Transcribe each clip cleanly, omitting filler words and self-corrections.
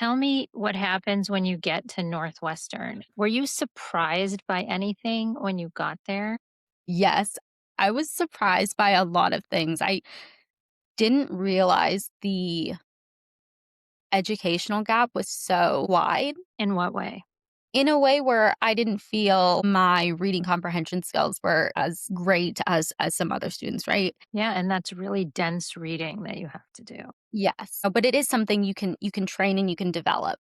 Tell me what happens when you get to Northwestern. Were you surprised by anything when you got there? Yes, I was surprised by a lot of things. I didn't realize the educational gap was so wide In what way? in a way where I didn't feel my reading comprehension skills were as great as some other students, right? Yeah, and that's really dense reading that you have to do. Yes, but it is something you can train and you can develop.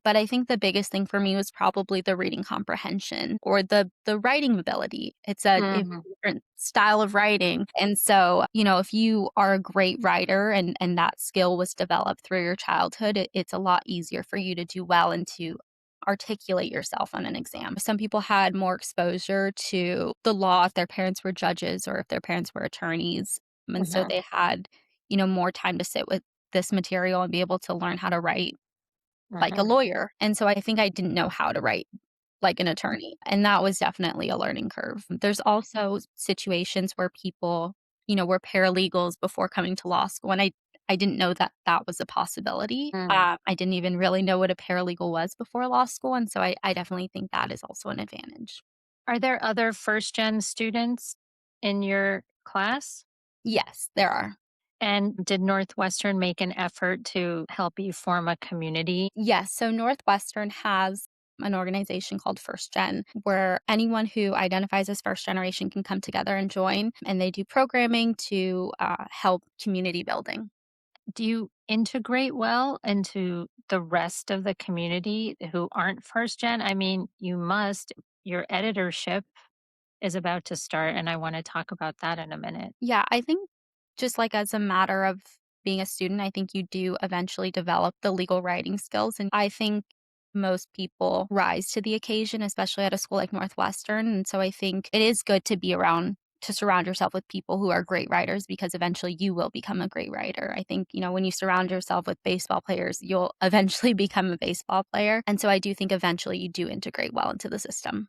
But I think the biggest thing for me was probably the reading comprehension or the writing ability. It's Mhm. a different style of writing. And so, if you are a great writer and that skill was developed through your childhood, it's a lot easier for you to do well and to articulate yourself on an exam. Some people had more exposure to the law if their parents were judges or if their parents were attorneys. And so Mhm. they had, more time to sit with this material and be able to learn how to write like a Mhm. lawyer, and so I think I didn't know how to write like an attorney, and that was definitely a learning curve. There's also situations where people, were paralegals before coming to law school, and I didn't know that that was a possibility. Mm. I didn't even really know what a paralegal was before law school, and so I definitely think that is also an advantage. Are there other first gen students in your class? Yes, there are. And did Northwestern make an effort to help you form a community? Yes, so Northwestern has an organization called First Gen where anyone who identifies as first generation can come together and join, and they do programming to help community building. Do you integrate well into the rest of the community who aren't first gen? I mean, you must. Your editorship is about to start, and I want to talk about that in a minute. Yeah, I think just like as a matter of being a student, I think you do eventually develop the legal writing skills. And I think most people rise to the occasion, especially at a school like Northwestern. And so I think it is good to be around, to surround yourself with people who are great writers because eventually you will become a great writer. I think, when you surround yourself with baseball players, you'll eventually become a baseball player. And so I do think eventually you do integrate well into the system.